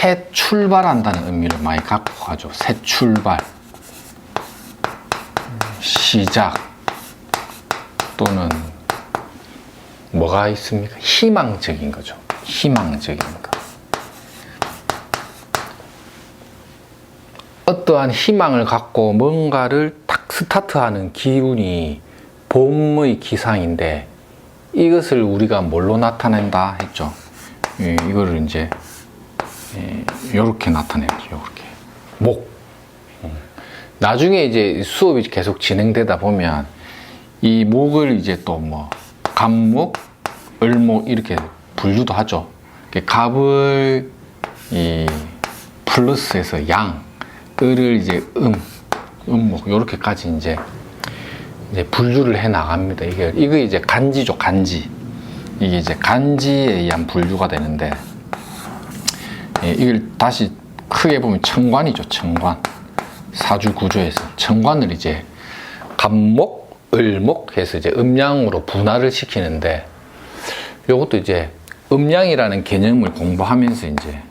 새 출발한다는 의미를 많이 갖고 가죠. 새 출발, 시작, 또는 뭐가 있습니까? 희망적인 거죠. 희망적인 거. 어떠한 희망을 갖고 뭔가를 딱 스타트하는 기운이 봄의 기상인데, 이것을 우리가 뭘로 나타낸다 했죠? 이거를 이제 이렇게 나타내죠. 이렇게 목. 나중에 이제 수업이 계속 진행되다 보면 이 목을 이제 또 뭐 갑목, 을목 이렇게 분류도 하죠. 갑을 이 플러스해서 양, 을을 이제 음목 이렇게까지 이제 분류를 해 나갑니다. 이거 이제 간지죠, 간지. 이게 이제 간지에 의한 분류가 되는데, 이걸 다시 크게 보면 청관이죠, 청관. 사주 구조에서 청관을 이제 갑목, 을목 해서 이제 음양으로 분할을 시키는데, 이것도 이제 음양이라는 개념을 공부하면서 이제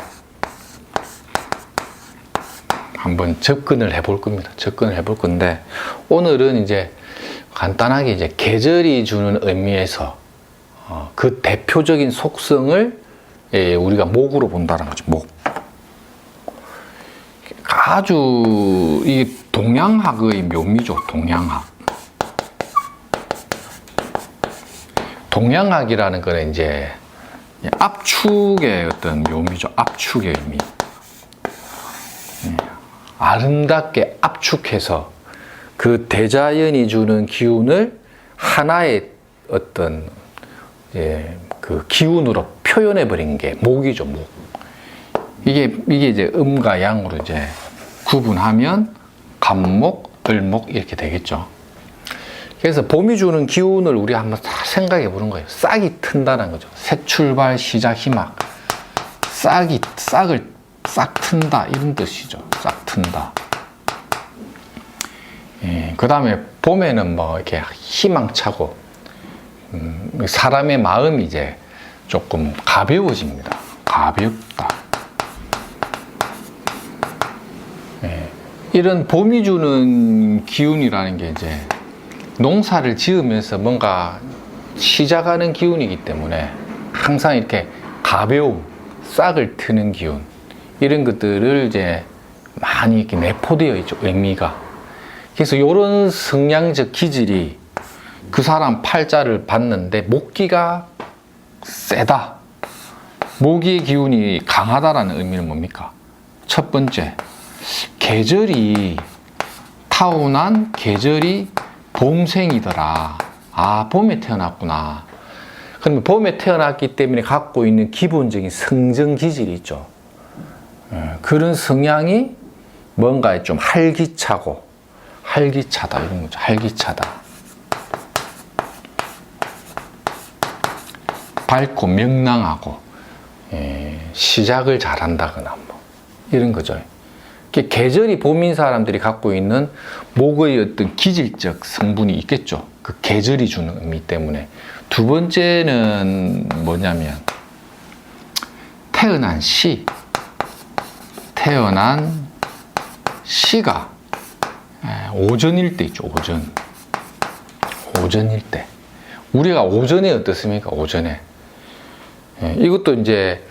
한번 접근을 해볼 겁니다. 접근을 해볼 건데, 오늘은 이제 간단하게 이제 계절이 주는 의미에서 그 대표적인 속성을 우리가 목으로 본다는 거죠. 목. 아주 이 동양학의 묘미죠. 동양학. 동양학이라는 거는 이제 압축의 어떤 묘미죠. 압축의 의미. 아름답게 압축해서 그 대자연이 주는 기운을 하나의 어떤 그 기운으로 표현해 버린 게 목이죠, 목. 이게 이제 음과 양으로 이제 구분하면 갑목, 을목 이렇게 되겠죠. 그래서 봄이 주는 기운을 우리 한번 다 생각해 보는 거예요. 싹이 튼다는 거죠. 새 출발, 시작, 희망. 싹을 싹 튼다 이런 뜻이죠. 싹 튼다. 그 다음에 봄에는 뭐 이렇게 희망차고 사람의 마음이 이제 조금 가벼워집니다. 가볍다. 이런 봄이 주는 기운이라는 게 이제 농사를 지으면서 뭔가 시작하는 기운이기 때문에 항상 이렇게 가벼움, 싹을 트는 기운, 이런 것들을 이제 많이 이렇게 내포되어 있죠, 의미가. 그래서 이런 성향적 기질이 그 사람 팔자를 봤는데 목기가 세다, 모기의 기운이 강하다라는 의미는 뭡니까? 첫 번째, 계절이 타고난 계절이 봄생이더라. 아, 봄에 태어났구나. 그러면 봄에 태어났기 때문에 갖고 있는 기본적인 성정 기질이 있죠. 그런 성향이 뭔가 좀 활기차고, 활기차다 이런 거죠. 활기차다. 밝고 명랑하고, 시작을 잘한다거나 뭐 이런 거죠. 계절이 봄인 사람들이 갖고 있는 목의 어떤 기질적 성분이 있겠죠. 그 계절이 주는 의미 때문에. 두 번째는 뭐냐면 태어난 시가 오전일 때 있죠. 오전일 때. 우리가 오전에 어떻습니까? 오전에. 이것도 이제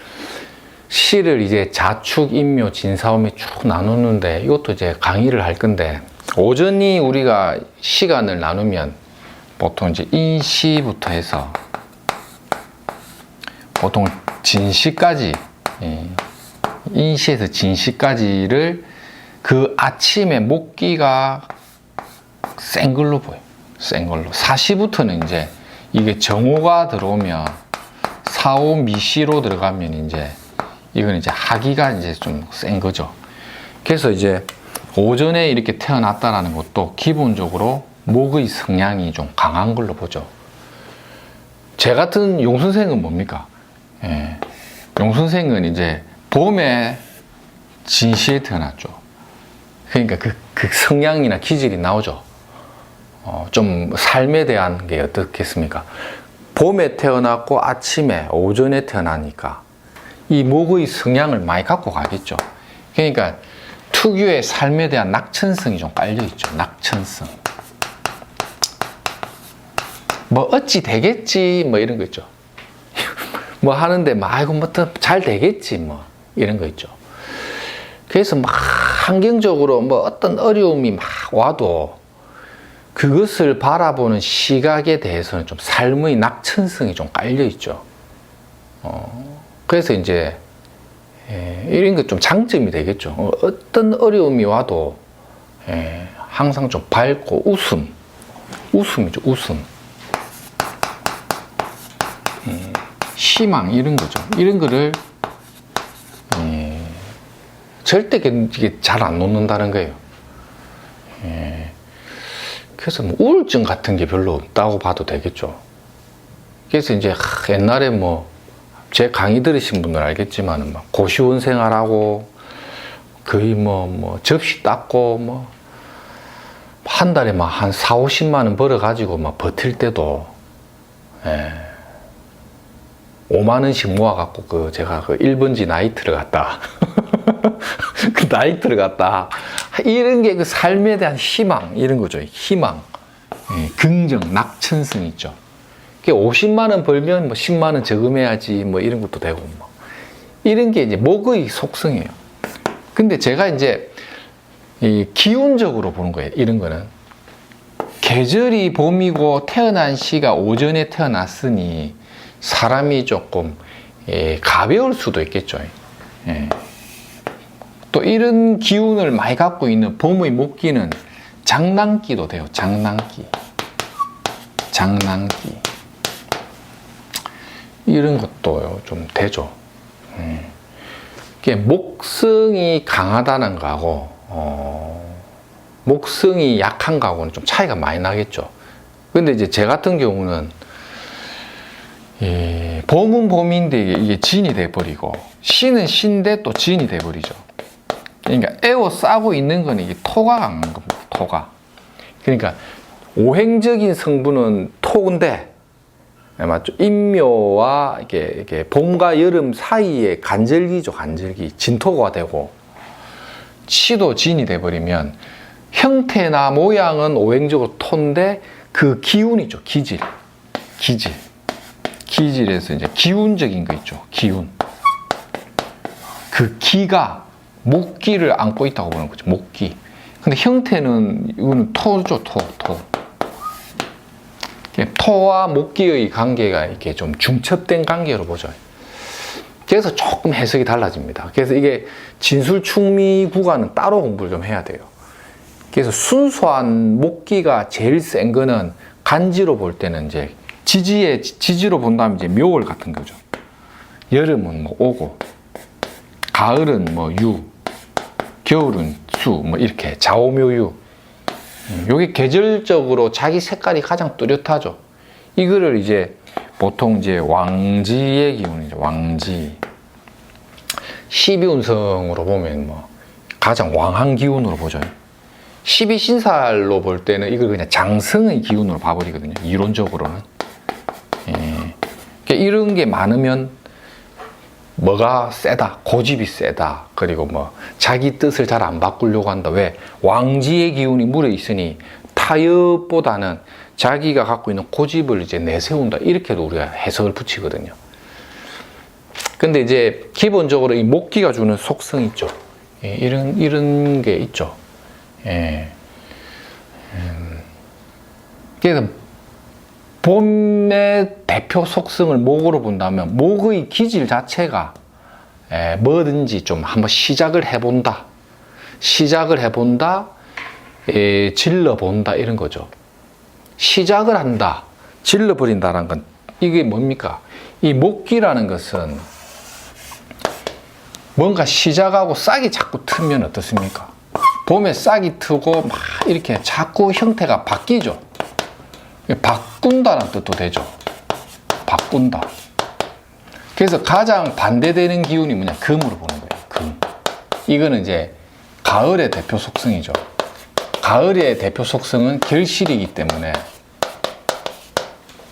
시를 이제 자축, 인묘, 진사오미 쭉 나누는데, 이것도 이제 강의를 할 건데, 오전이 우리가 시간을 나누면 보통 이제 인시부터 해서 보통 진시까지, 인시에서 진시까지를 그 아침에 목기가 센 걸로 보여요. 센 걸로. 사시부터는 이제 이게 정오가 들어오면 사오 미시로 들어가면 이제 이건 이제 하기가 이제 좀 센 거죠. 그래서 이제 오전에 이렇게 태어났다라는 것도 기본적으로 목의 성향이 좀 강한 걸로 보죠. 제 같은 용선생은 뭡니까? 용선생은 이제 봄에 진시에 태어났죠. 그러니까 그 성향이나 기질이 나오죠. 좀 삶에 대한 게 어떻겠습니까? 봄에 태어났고 아침에 오전에 태어나니까 이 목의 성향을 많이 갖고 가겠죠. 그러니까 특유의 삶에 대한 낙천성이 좀 깔려 있죠. 낙천성. 뭐 어찌 되겠지 뭐 이런 거 있죠. 뭐 하는데 막 아이고 뭐 잘 되겠지 뭐 이런 거 있죠. 그래서 막 환경적으로 뭐 어떤 어려움이 막 와도 그것을 바라보는 시각에 대해서는 좀 삶의 낙천성이 좀 깔려 있죠. 그래서 이제 이런 거 좀 장점이 되겠죠. 어떤 어려움이 와도 항상 좀 밝고 웃음이죠. 웃음. 희망 이런 거죠. 이런 거를 절대 이게 잘 안 놓는다는 거예요. 그래서 뭐 우울증 같은 게 별로 없다고 봐도 되겠죠. 그래서 이제 옛날에 뭐 제 강의 들으신 분들 알겠지만 막 고시원 생활하고 거의 뭐 접시 닦고 뭐 한 달에 막 한 4, 50만 원 벌어 가지고 막 버틸 때도 5만 원씩 모아 갖고 제가 1번지 나이트를 갔다 그 나이트를 갔다 이런 게 그 삶에 대한 희망 이런 거죠. 희망, 긍정, 낙천성 있죠. 50만 원 벌면 뭐 10만 원 저금해야지 뭐 이런 것도 되고 뭐 이런 게 이제 목의 속성이에요. 근데 제가 이제 이 기운적으로 보는 거예요. 이런 거는 계절이 봄이고 태어난 시가 오전에 태어났으니 사람이 조금 가벼울 수도 있겠죠. 또 이런 기운을 많이 갖고 있는 봄의 목기는 장난기도 돼요. 장난기 이런 것도 좀 되죠. 목성이 강하다는 거하고 목성이 약한 거하고는 좀 차이가 많이 나겠죠. 근데 이제 제 같은 경우는 봄은 봄인데 이게 진이 돼버리고 시는 시인데 또 진이 돼버리죠. 그러니까 에워싸고 있는 거는 이게 토가 강한 겁니다. 토가. 그러니까 오행적인 성분은 토인데 맞죠? 인묘와 이렇게 봄과 여름 사이에 간절기죠. 간절기. 진토가 되고 치도 진이 돼버리면 형태나 모양은 오행적으로 토인데 그 기운이죠. 기질에서 이제 기운적인 거 있죠. 기운. 그 기가 목기를 안고 있다고 보는 거죠. 목기. 근데 형태는 이거는 토죠. 토. 토와 목기의 관계가 이렇게 좀 중첩된 관계로 보죠. 그래서 조금 해석이 달라집니다. 그래서 이게 진술충미 구간은 따로 공부를 좀 해야 돼요. 그래서 순수한 목기가 제일 센 거는 간지로 볼 때는 이제 지지로 본다면 이제 묘월 같은 거죠. 여름은 뭐 오고, 가을은 뭐 유, 겨울은 수, 뭐 이렇게 좌오묘유. 요게 계절적으로 자기 색깔이 가장 뚜렷하죠. 이거를 이제 보통 이제 왕지의 기운이죠. 왕지. 12운성으로 보면 뭐 가장 왕한 기운으로 보죠. 12신살로 볼 때는 이걸 그냥 장성의 기운으로 봐버리거든요. 이론적으로는. 그러니까 이런 게 많으면 뭐가 세다, 고집이 세다, 그리고 뭐 자기 뜻을 잘 안 바꾸려고 한다. 왜? 왕지의 기운이 물에 있으니 타협보다는 자기가 갖고 있는 고집을 이제 내세운다. 이렇게도 우리가 해석을 붙이거든요. 근데 이제 기본적으로 이 목기가 주는 속성이 있죠. 이런 게 있죠. 그래서 봄의 대표 속성을 목으로 본다면 목의 기질 자체가 뭐든지 좀 한번 시작을 해본다, 질러본다 이런 거죠. 시작을 한다, 질러버린다는 건 이게 뭡니까? 이 목기라는 것은 뭔가 시작하고 싹이 자꾸 트면 어떻습니까? 봄에 싹이 트고 막 이렇게 자꾸 형태가 바뀌죠. 바꾼다는 뜻도 되죠. 바꾼다. 그래서 가장 반대되는 기운이 뭐냐? 금으로 보는 거예요. 금. 이거는 이제 가을의 대표 속성이죠. 가을의 대표 속성은 결실이기 때문에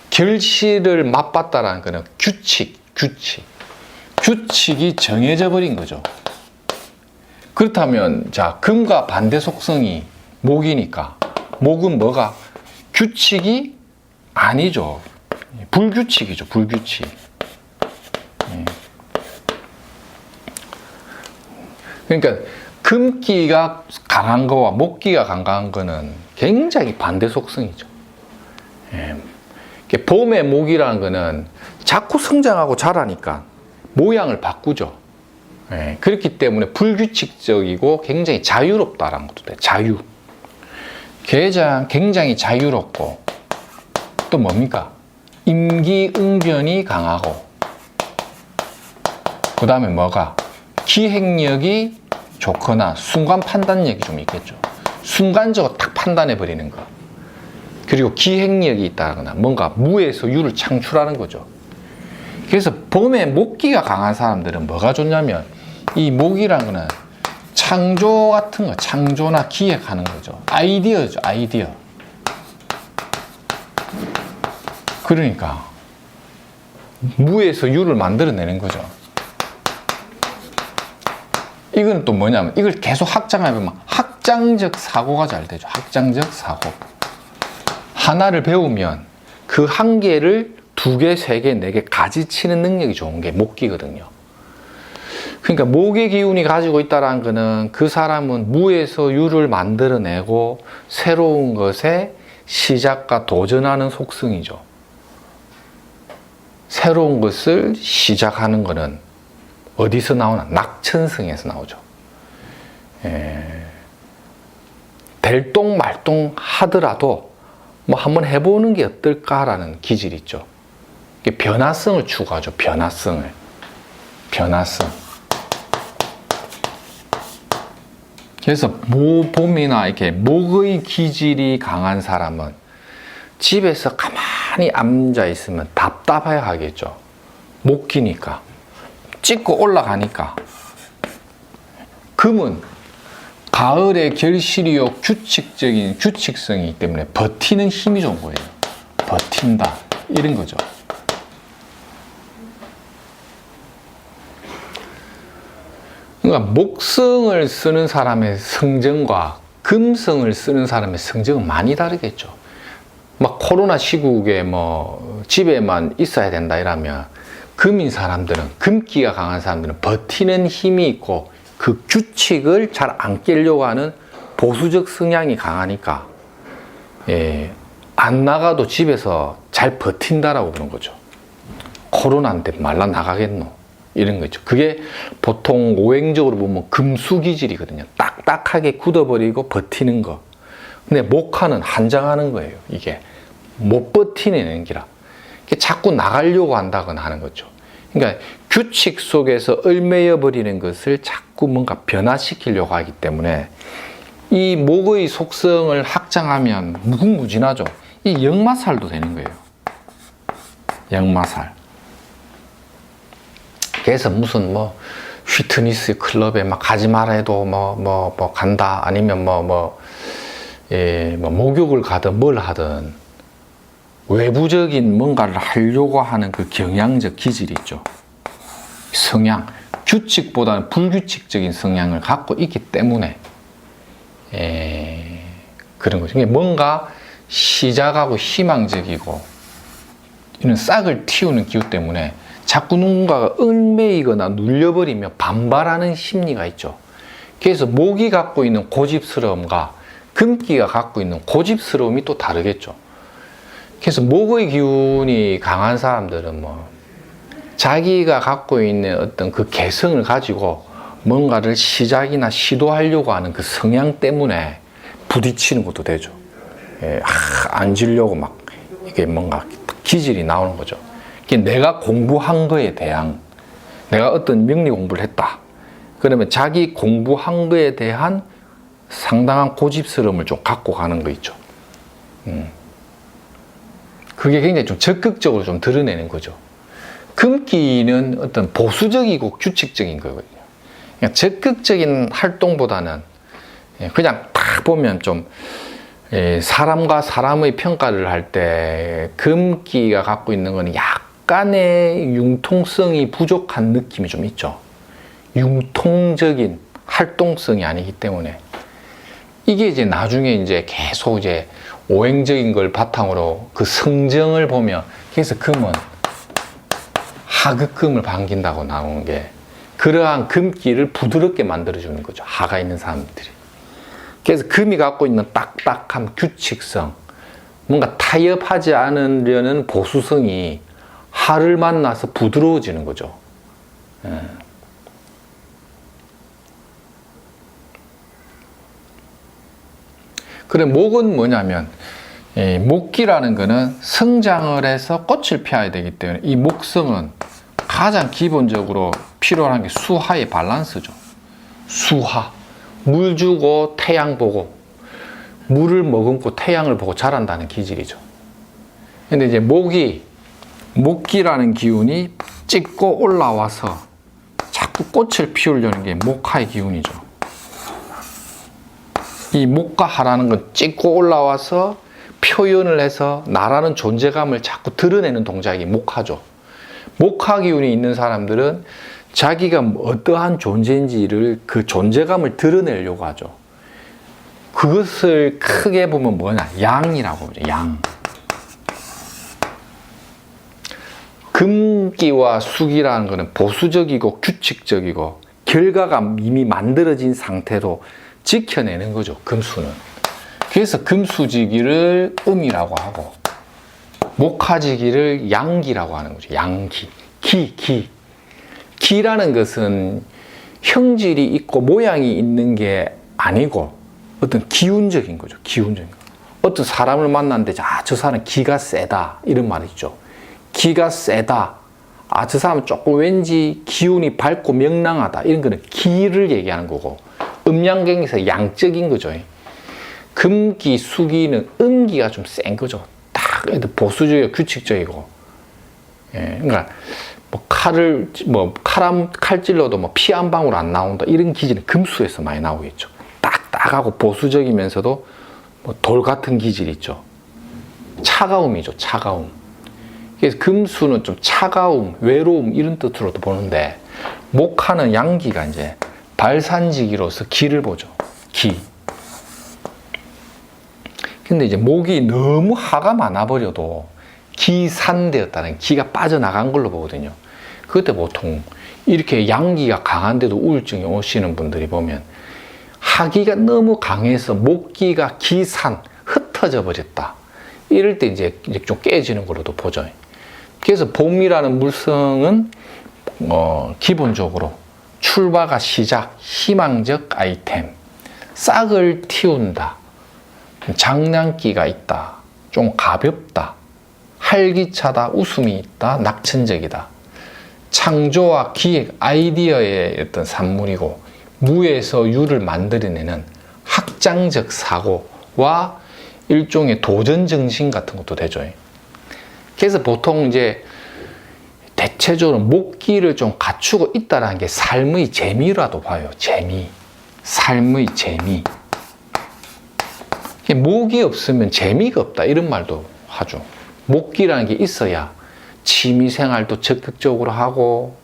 결실을 맛봤다라는 거는 규칙. 규칙이 정해져 버린 거죠. 그렇다면 자, 금과 반대 속성이 목이니까 목은 뭐가? 규칙이 아니죠. 불규칙이죠. 불규칙. 그러니까 금기가 강한 거와 목기가 강한 거는 굉장히 반대 속성이죠. 봄의 목이라는 거는 자꾸 성장하고 자라니까 모양을 바꾸죠. 그렇기 때문에 불규칙적이고 굉장히 자유롭다라는 것도 돼. 자유. 굉장히 자유롭고 또 뭡니까? 임기응변이 강하고 그 다음에 뭐가? 기획력이 좋거나 순간 판단력이 좀 있겠죠. 순간적으로 딱 판단해 버리는 거. 그리고 기획력이 있다거나 뭔가 무에서 유를 창출하는 거죠. 그래서 봄에 목기가 강한 사람들은 뭐가 좋냐면 이 목이라는 거는 창조 같은 거, 창조나 기획하는 거죠. 아이디어죠, 아이디어. 그러니까 무에서 유를 만들어내는 거죠. 이건 또 뭐냐면 이걸 계속 확장하면 확장적 사고가 잘 되죠. 확장적 사고. 하나를 배우면 그 한 개를 2개, 3개, 4개 가지치는 능력이 좋은 게 목기거든요. 그러니까 목의 기운이 가지고 있다는 것은 그 사람은 무에서 유를 만들어내고 새로운 것에 시작과 도전하는 속성이죠. 새로운 것을 시작하는 것은 어디서 나오나? 낙천성에서 나오죠. 될똥말똥 하더라도 뭐 한번 해보는 게 어떨까라는 기질이 있죠. 변화성을 추구하죠. 변화성을. 변화성. 그래서 봄이나 이렇게 목의 기질이 강한 사람은 집에서 가만히 앉아 있으면 답답해 하겠죠. 목기니까. 찍고 올라가니까. 금은 가을의 결실이요 규칙적인 규칙성이기 때문에 버티는 힘이 좋은 거예요. 버틴다. 이런 거죠. 그러니까 목성을 쓰는 사람의 성정과 금성을 쓰는 사람의 성정은 많이 다르겠죠. 막 코로나 시국에 뭐 집에만 있어야 된다 이러면 금인 사람들은, 금기가 강한 사람들은 버티는 힘이 있고 그 규칙을 잘 안 깨려고 하는 보수적 성향이 강하니까 안 나가도 집에서 잘 버틴다라고 그런 거죠. 코로나인데 말라 나가겠노? 이런 거죠. 그게 보통 오행적으로 보면 금수기질이거든요. 딱딱하게 굳어버리고 버티는 거. 근데 목화는 한장하는 거예요. 이게 못 버티는 기라. 자꾸 나가려고 한다거나 하는 거죠. 그러니까 규칙 속에서 얽매여 버리는 것을 자꾸 뭔가 변화시키려고 하기 때문에 이 목의 속성을 확장하면 무궁무진하죠. 이 역마살도 되는 거예요. 역마살. 그래서 무슨 뭐 휘트니스 클럽에 막 가지 마라 해도 뭐 간다, 아니면 목욕을 가든 뭘 하든 외부적인 뭔가를 하려고 하는 그 경향적 기질이 있죠. 성향, 규칙보다는 불규칙적인 성향을 갖고 있기 때문에 그런 거죠. 뭔가 시작하고 희망적이고 이런 싹을 틔우는 기후 때문에 자꾸 누군가가 얽매이거나 눌려버리면 반발하는 심리가 있죠. 그래서 목이 갖고 있는 고집스러움과 금기가 갖고 있는 고집스러움이 또 다르겠죠. 그래서 목의 기운이 강한 사람들은 자기가 갖고 있는 어떤 그 개성을 가지고 뭔가를 시작이나 시도하려고 하는 그 성향 때문에 부딪히는 것도 되죠. 앉으려고 막 이게 뭔가 기질이 나오는 거죠. 내가 공부한 거에 대한, 내가 어떤 명리 공부를 했다. 그러면 자기 공부한 거에 대한 상당한 고집스러움을 좀 갖고 가는 거 있죠. 그게 굉장히 좀 적극적으로 좀 드러내는 거죠. 금기는 어떤 보수적이고 규칙적인 거거든요. 그러니까 적극적인 활동보다는 그냥 딱 보면 좀 사람과 사람의 평가를 할 때 금기가 갖고 있는 거는 약간의 융통성이 부족한 느낌이 좀 있죠. 융통적인 활동성이 아니기 때문에 이게 이제 나중에 이제 계속 이제 오행적인 걸 바탕으로 그 성정을 보면, 그래서 금은 하극금을 반긴다고 나오는 게 그러한 금기를 부드럽게 만들어주는 거죠. 하가 있는 사람들이. 그래서 금이 갖고 있는 딱딱함, 규칙성, 뭔가 타협하지 않으려는 보수성이 하를 만나서 부드러워지는 거죠. 그래, 목은 뭐냐면, 목기라는 거는 성장을 해서 꽃을 피워야 되기 때문에 이 목성은 가장 기본적으로 필요한 게 수하의 밸런스죠. 수하. 물 주고 태양 보고, 물을 머금고 태양을 보고 자란다는 기질이죠. 근데 이제 목기라는 기운이 찍고 올라와서 자꾸 꽃을 피우려는 게 목하의 기운이죠. 이 목과 하라는 건 찍고 올라와서 표현을 해서 나라는 존재감을 자꾸 드러내는 동작이 목하죠. 목하 기운이 있는 사람들은 자기가 어떠한 존재인지를 그 존재감을 드러내려고 하죠. 그것을 크게 보면 뭐냐? 양이라고 그래요. 양. 금기와 수기라는 것은 보수적이고 규칙적이고 결과가 이미 만들어진 상태로 지켜내는 거죠. 금수는. 그래서 금수지기를 음이라고 하고 목하지기를 양기라고 하는 거죠. 양기. 기라는 것은 형질이 있고 모양이 있는 게 아니고 어떤 기운적인 거죠. 기운적인 거. 어떤 사람을 만났는데 저 사람 기가 세다 이런 말이 있죠. 기가 세다. 저 사람은 조금 왠지 기운이 밝고 명랑하다. 이런 거는 기를 얘기하는 거고 음양경에서 양적인 거죠. 금기, 수기는 음기가 좀 센 거죠. 딱 보수적이고 규칙적이고. 그러니까 칼질러도 피 한 방울 안 나온다. 이런 기질은 금수에서 많이 나오겠죠. 딱딱하고 보수적이면서도 돌 같은 기질이 있죠. 차가움이죠. 차가움. 그래서 금수는 좀 차가움, 외로움 이런 뜻으로도 보는데 목하는 양기가 이제 발산지기로서 기를 보죠. 기. 근데 이제 목이 너무 하가 많아버려도 기산되었다는 기가 빠져나간 걸로 보거든요. 그때 보통 이렇게 양기가 강한데도 우울증이 오시는 분들이 보면 하기가 너무 강해서 목기가 기산, 흩어져 버렸다. 이럴 때 이제 좀 깨지는 걸로도 보죠. 그래서 봄이라는 물성은 기본적으로 출바가 시작, 희망적 아이템, 싹을 틔운다, 장난기가 있다, 좀 가볍다, 활기차다, 웃음이 있다, 낙천적이다. 창조와 기획, 아이디어의 어떤 산물이고 무에서 유를 만들어내는 확장적 사고와 일종의 도전 정신 같은 것도 되죠. 그래서 보통 이제 대체적으로 목기를 좀 갖추고 있다는 게 삶의 재미라도 봐요. 재미. 삶의 재미. 목이 없으면 재미가 없다. 이런 말도 하죠. 목기라는 게 있어야 취미생활도 적극적으로 하고,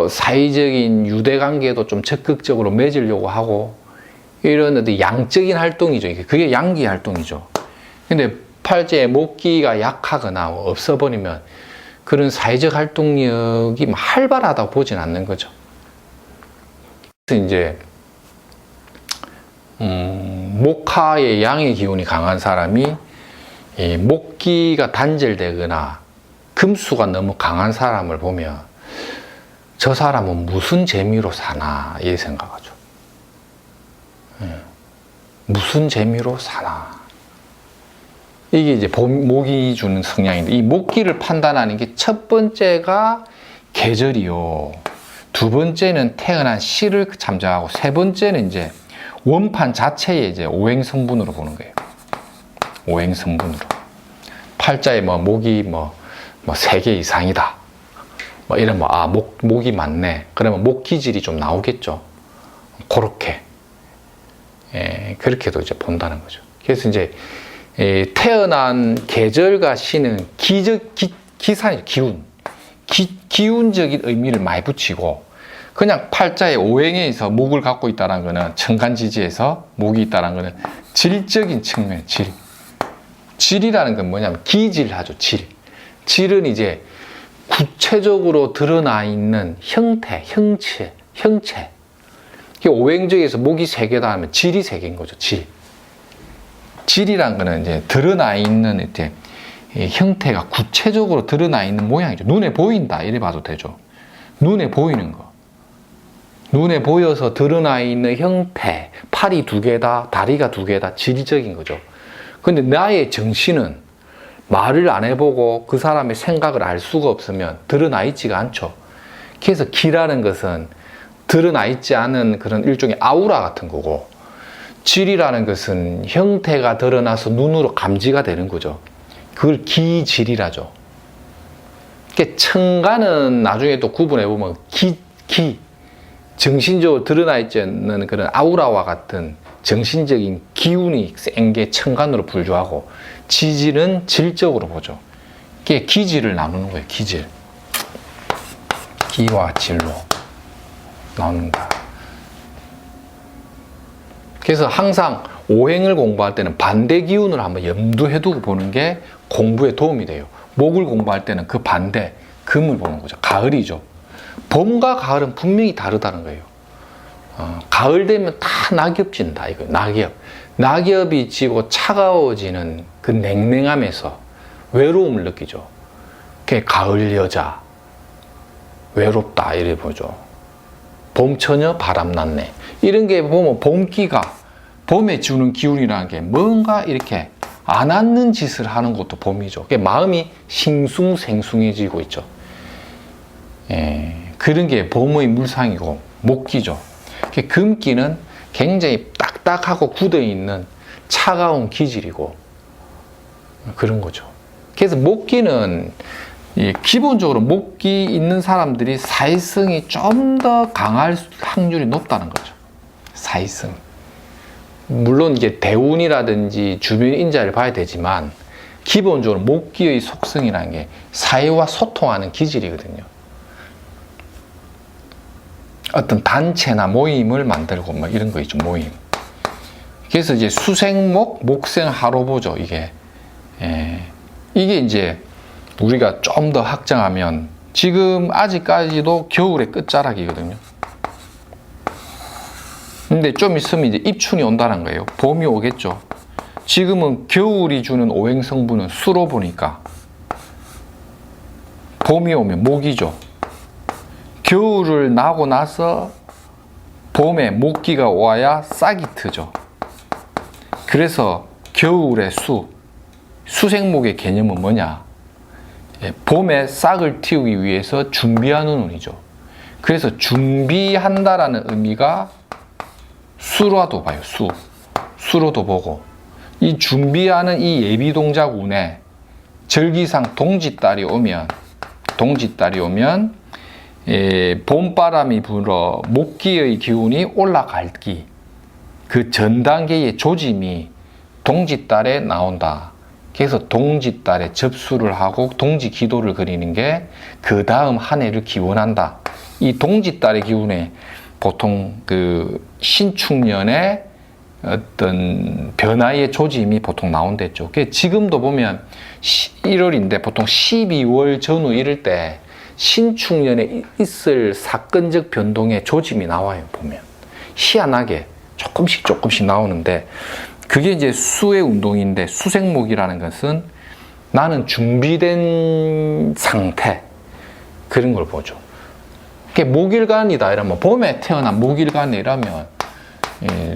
사회적인 유대관계도 좀 적극적으로 맺으려고 하고, 이런 어떤 양적인 활동이죠. 그게 양기 활동이죠. 근데 팔자에 목기가 약하거나 없어버리면 그런 사회적 활동력이 활발하다고 보진 않는 거죠. 그래서 이제 목하의 양의 기운이 강한 사람이 목기가 단절되거나 금수가 너무 강한 사람을 보면 저 사람은 무슨 재미로 사나 이 생각하죠. 무슨 재미로 사나. 이게 이제 목이 주는 성향인데, 이 목기를 판단하는 게 첫 번째가 계절이요, 두 번째는 태어난 시를 참작하고, 세 번째는 이제 원판 자체의 이제 오행 성분으로 보는 거예요. 오행 성분으로. 팔자에 목이 3개 이상이다. 이러면 목이 많네. 그러면 목 기질이 좀 나오겠죠. 그렇게. 그렇게도 이제 본다는 거죠. 그래서 이제 태어난 계절과 시는 기산이죠. 기운. 기운적인 의미를 많이 붙이고, 그냥 팔자에 오행에서 목을 갖고 있다는 거는, 천간지지에서 목이 있다는 거는 질적인 측면, 질. 질이라는 건 뭐냐면 기질하죠, 질. 질은 이제 구체적으로 드러나 있는 형태, 형체. 오행적에서 목이 세 개다 하면 질이 세 개인 거죠, 질. 질이란 거는 이제 드러나 있는 이제 형태가 구체적으로 드러나 있는 모양이죠. 눈에 보인다, 이래 봐도 되죠. 눈에 보이는 거. 눈에 보여서 드러나 있는 형태, 팔이 두 개다, 다리가 두 개다, 질적인 거죠. 근데 나의 정신은 말을 안 해보고 그 사람의 생각을 알 수가 없으면 드러나 있지가 않죠. 그래서 기라는 것은 드러나 있지 않은 그런 일종의 아우라 같은 거고, 질이라는 것은 형태가 드러나서 눈으로 감지가 되는 거죠. 그걸 기질이라죠. 천간은 나중에 또 구분해보면 정신적으로 드러나 있지 않는 그런 아우라와 같은 정신적인 기운이 센 게 천간으로 분류하고, 지질은 질적으로 보죠. 그게 기질을 나누는 거예요, 기질. 기와 질로 나눈다. 그래서 항상 오행을 공부할 때는 반대 기운을 한번 염두해 두고 보는 게 공부에 도움이 돼요. 목을 공부할 때는 그 반대, 금을 보는 거죠. 가을이죠. 봄과 가을은 분명히 다르다는 거예요. 가을 되면 다 낙엽 진다, 이거. 낙엽이 지고 차가워지는 그 냉랭함에서 외로움을 느끼죠. 그게 가을 여자, 외롭다, 이래 보죠. 봄처녀 바람났네. 이런 게 보면 봄기가, 봄에 주는 기운이라는 게 뭔가 이렇게 안 앉는 짓을 하는 것도 봄이죠. 마음이 싱숭생숭해지고 있죠. 그런 게 봄의 물상이고, 목기죠. 금기는 굉장히 딱딱하고 굳어있는 차가운 기질이고, 그런 거죠. 그래서 목기는 기본적으로 목기 있는 사람들이 사회성이 좀 더 강할 확률이 높다는 거죠. 사회성. 물론 이게 대운이라든지 주변 인자를 봐야 되지만, 기본적으로 목기의 속성이라는 게 사회와 소통하는 기질이거든요. 어떤 단체나 모임을 만들고 뭐 이런 거 있죠, 모임. 그래서 이제 수생목, 목생하로보죠, 이게. 이게 이제 우리가 좀 더 확장하면, 지금 아직까지도 겨울의 끝자락이거든요. 근데 좀 있으면 이제 입춘이 온다는 거예요. 봄이 오겠죠. 지금은 겨울이 주는 오행 성분은 수로 보니까, 봄이 오면 목이죠. 겨울을 나고 나서 봄에 목기가 와야 싹이 트죠. 그래서 겨울의 수생목의 개념은 뭐냐? 봄에 싹을 틔우기 위해서 준비하는 운이죠. 그래서 준비한다라는 의미가 수로도 봐요. 수로도 보고, 이 준비하는 이 예비 동작 운에 절기상 동짓달이 오면 봄바람이 불어 목기의 기운이 올라갈 기, 그 전 단계의 조짐이 동짓달에 나온다. 그래서 동짓달에 접수를 하고 동지 기도를 그리는 게 그 다음 한 해를 기원한다. 이 동짓달의 기운에 보통 그 신축년의 어떤 변화의 조짐이 보통 나온댔죠. 지금도 보면 1월인데 보통 12월 전후 이럴 때 신축년에 있을 사건적 변동의 조짐이 나와요, 보면. 희한하게 조금씩 나오는데, 그게 이제 수의 운동인데, 수생목이라는 것은 나는 준비된 상태, 그런 걸 보죠. 그게 목일간이다 이러면, 봄에 태어난 목일간이라면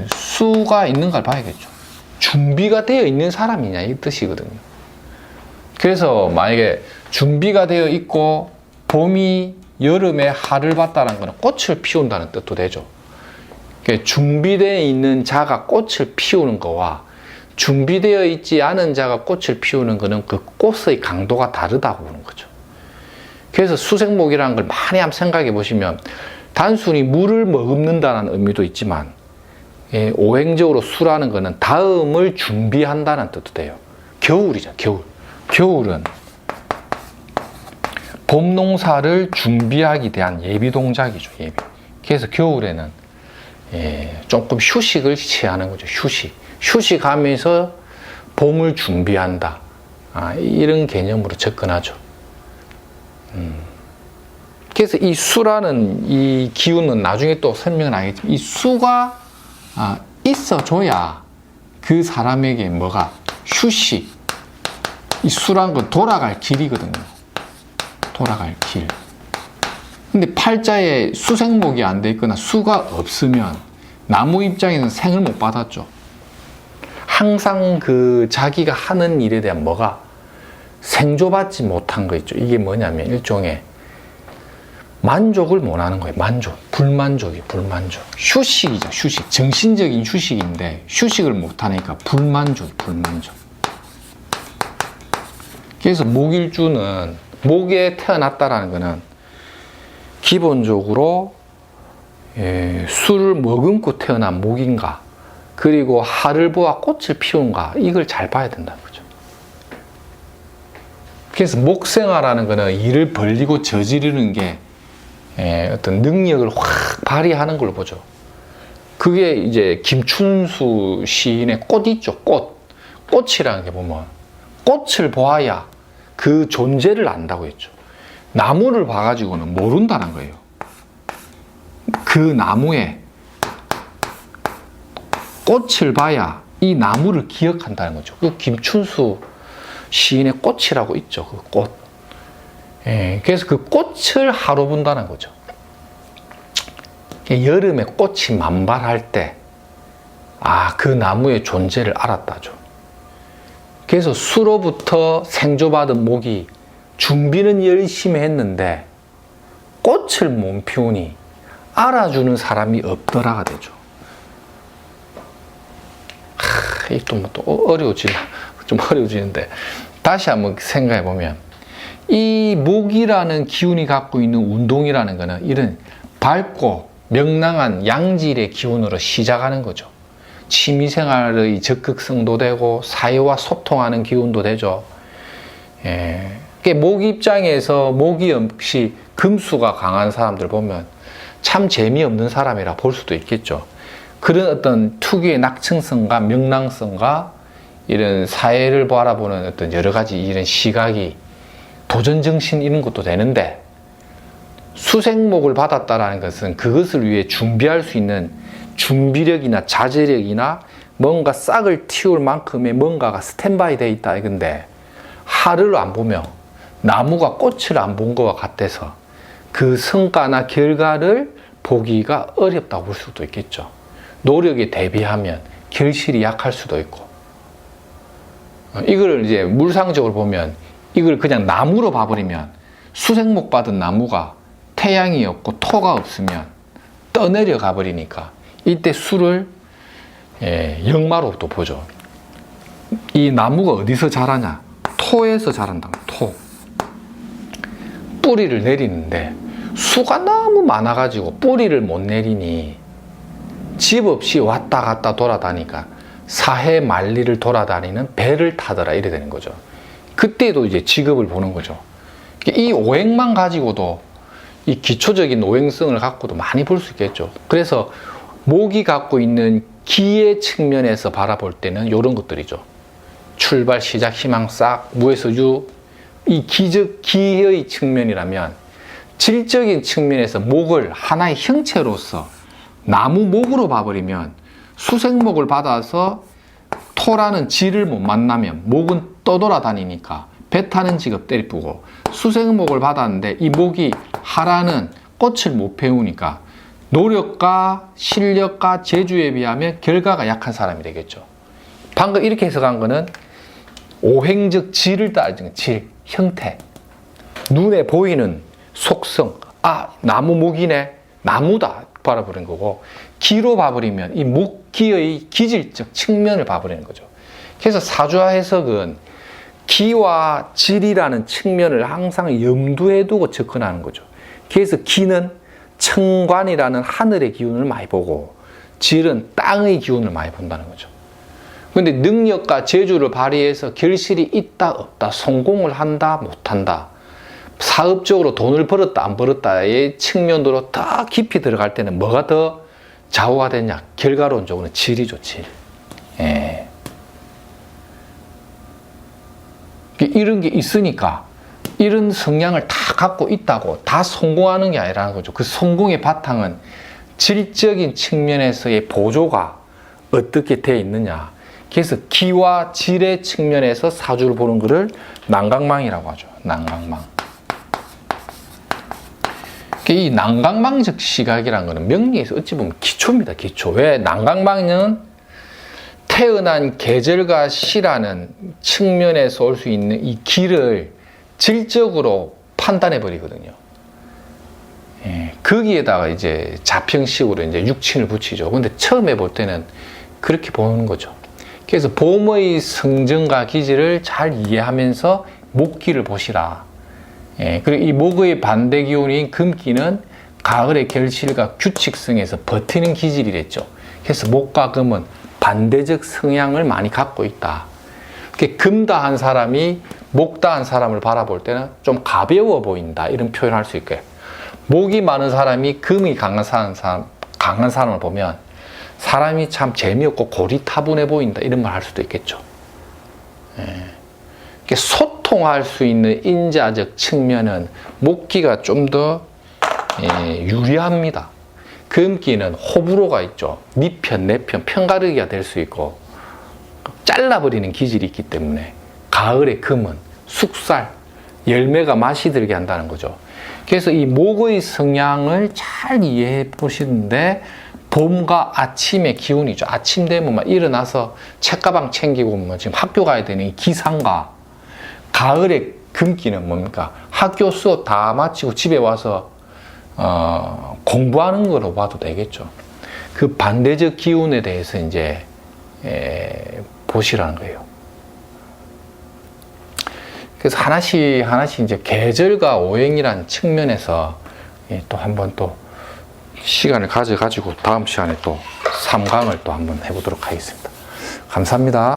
수가 있는 걸 봐야겠죠. 준비가 되어 있는 사람이냐, 이 뜻이거든요. 그래서 만약에 준비가 되어 있고 봄이 여름에 하를 봤다는 것은 꽃을 피운다는 뜻도 되죠. 준비되어 있는 자가 꽃을 피우는 거와 준비되어 있지 않은 자가 꽃을 피우는 것은 그 꽃의 강도가 다르다고 보는 거죠. 그래서 수생목이라는 걸 많이 한번 생각해 보시면, 단순히 물을 머금는다는 의미도 있지만, 오행적으로 수라는 것은 다음을 준비한다는 뜻도 돼요. 겨울이죠, 겨울. 겨울은 봄 농사를 준비하기 대한 예비 동작이죠. 예비. 그래서 겨울에는 조금 휴식을 취하는 거죠. 휴식하면서 봄을 준비한다. 이런 개념으로 접근하죠. 그래서 이 수라는 이 기운은 나중에 또 설명은 하겠지만, 이 수가 있어줘야 그 사람에게 뭐가 휴식, 이 수란 건 돌아갈 길이거든요. 돌아갈 길. 근데 팔자에 수생목이 안 돼 있거나 수가 없으면 나무 입장에서는 생을 못 받았죠. 항상 그 자기가 하는 일에 대한 뭐가 생조받지 못한 거 있죠. 이게 뭐냐면 일종의 만족을 못 하는 거예요. 불만족. 휴식이죠. 휴식. 정신적인 휴식인데 휴식을 못 하니까 불만족. 그래서 목일주는 목에 태어났다라는 거는 기본적으로 술을 머금고 태어난 목인가, 그리고 하를 보아 꽃을 피운가, 이걸 잘 봐야 된다는 거죠. 그래서 목생화라는 거는 일을 벌리고 저지르는 게 어떤 능력을 확 발휘하는 걸로 보죠. 그게 이제 김춘수 시인의 꽃 있죠. 꽃이라는 게 보면 꽃을 보아야 그 존재를 안다고 했죠. 나무를 봐가지고는 모른다는 거예요. 그 나무에 꽃을 봐야 이 나무를 기억한다는 거죠. 그 김춘수 시인의 꽃이라고 있죠. 그 꽃. 그래서 그 꽃을 하루 본다는 거죠. 여름에 꽃이 만발할 때, 그 나무의 존재를 알았다죠. 그래서 수로부터 생조받은 목이 준비는 열심히 했는데 꽃을 못 피우니 알아주는 사람이 없더라가 되죠. 이게 또 어려워지는데 다시 한번 생각해 보면, 이 목이라는 기운이 갖고 있는 운동이라는 거는 이런 밝고 명랑한 양질의 기운으로 시작하는 거죠. 취미생활의 적극성도 되고 사회와 소통하는 기운도 되죠. 목 입장에서 목이 역시 금수가 강한 사람들 보면 참 재미없는 사람이라 볼 수도 있겠죠. 그런 어떤 특유의 낙천성과 명랑성과 이런 사회를 바라보는 어떤 여러 가지 이런 시각이 도전정신 이런 것도 되는데, 수생목을 받았다라는 것은 그것을 위해 준비할 수 있는 준비력이나 자제력이나 뭔가 싹을 틔울 만큼의 뭔가가 스탠바이 되어 있다 이건데, 하를 안 보며 나무가 꽃을 안 본 것과 같아서 그 성과나 결과를 보기가 어렵다고 볼 수도 있겠죠. 노력에 대비하면 결실이 약할 수도 있고, 이걸 이제 물상적으로 보면 이걸 그냥 나무로 봐버리면 수생목 받은 나무가 태양이 없고 토가 없으면 떠내려 가버리니까 이때 수를 역마로 또 보죠. 이 나무가 어디서 자라냐? 토에서 자란다. 토. 뿌리를 내리는데 수가 너무 많아가지고 뿌리를 못 내리니 집 없이 왔다 갔다 돌아다니까 사해 만리를 돌아다니는 배를 타더라 이래 되는 거죠. 그때도 이제 직업을 보는 거죠. 이 오행만 가지고도 이 기초적인 오행성을 갖고도 많이 볼 수 있겠죠. 그래서 목이 갖고 있는 기의 측면에서 바라볼 때는 이런 것들이죠. 출발, 시작, 희망, 싹, 무에서 유. 이 기의 측면이라면 질적인 측면에서 목을 하나의 형체로서 나무 목으로 봐버리면 수생목을 받아서 토라는 질을 못 만나면 목은 떠돌아다니니까 배 타는 직업 때리쁘고, 수생목을 받았는데 이 목이 하라는 꽃을 못 피우니까 노력과 실력과 재주에 비하면 결과가 약한 사람이 되겠죠. 방금 이렇게 해석한 거는 오행적 질을 따지는 질, 형태, 눈에 보이는 속성, 나무 목이네, 나무다 바라보는 거고, 기로 봐버리면 이 목기의 기질적 측면을 봐버리는 거죠. 그래서 사주화 해석은 기와 질이라는 측면을 항상 염두에 두고 접근하는 거죠. 그래서 기는 천관이라는 하늘의 기운을 많이 보고, 질은 땅의 기운을 많이 본다는 거죠. 근데 능력과 재주를 발휘해서 결실이 있다 없다, 성공을 한다 못한다, 사업적으로 돈을 벌었다 안 벌었다의 측면으로 더 깊이 들어갈 때는 뭐가 더 좌우가 되냐? 결과론적으로는 질이죠, 질. 예. 이런 게 있으니까 이런 성향을 다 갖고 있다고 다 성공하는 게 아니라는 거죠. 그 성공의 바탕은 질적인 측면에서의 보조가 어떻게 되어 있느냐. 그래서 기와 질의 측면에서 사주를 보는 것을 난강망이라고 하죠. 난강망. 이 난강망적 시각이라는 것은 명리에서 어찌 보면 기초입니다. 기초. 왜? 난강망은 태어난 계절과 시라는 측면에서 올 수 있는 이 길을 질적으로 판단해 버리거든요. 예, 거기에다가 이제 자평식으로 이제 육친을 붙이죠. 근데 처음에 볼 때는 그렇게 보는 거죠. 그래서 봄의 성정과 기질을 잘 이해하면서 목기를 보시라. 예, 그리고 이 목의 반대 기운인 금기는 가을의 결실과 규칙성에서 버티는 기질이랬죠. 그래서 목과 금은 반대적 성향을 많이 갖고 있다. 금다한 사람이 목다한 사람을 바라볼 때는 좀 가벼워 보인다. 이런 표현을 할 수 있고요. 목이 많은 사람이 금이 강한 사람을 보면 사람이 참 재미없고 고리타분해 보인다. 이런 말 할 수도 있겠죠. 예. 소통할 수 있는 인자적 측면은 목기가 좀 더 유리합니다. 금기는 호불호가 있죠. 네 편, 내 편, 편가르기가 될 수 있고 잘라버리는 기질이 있기 때문에 가을의 금은 숙살, 열매가 맛이 들게 한다는 거죠. 그래서 이 목의 성향을 잘 이해해 보시는데 봄과 아침의 기운이죠. 아침 되면 막 일어나서 책가방 챙기고 뭐 지금 학교 가야 되는 이 기상과 가을의 금기는 뭡니까? 학교 수업 다 마치고 집에 와서 공부하는 거로 봐도 되겠죠. 그 반대적 기운에 대해서 이제 보시라는 거예요. 그래서 하나씩 이제 계절과 오행이라는 측면에서 또 한번 또 시간을 가져가지고 다음 시간에 또 3강을 또 한번 해보도록 하겠습니다. 감사합니다.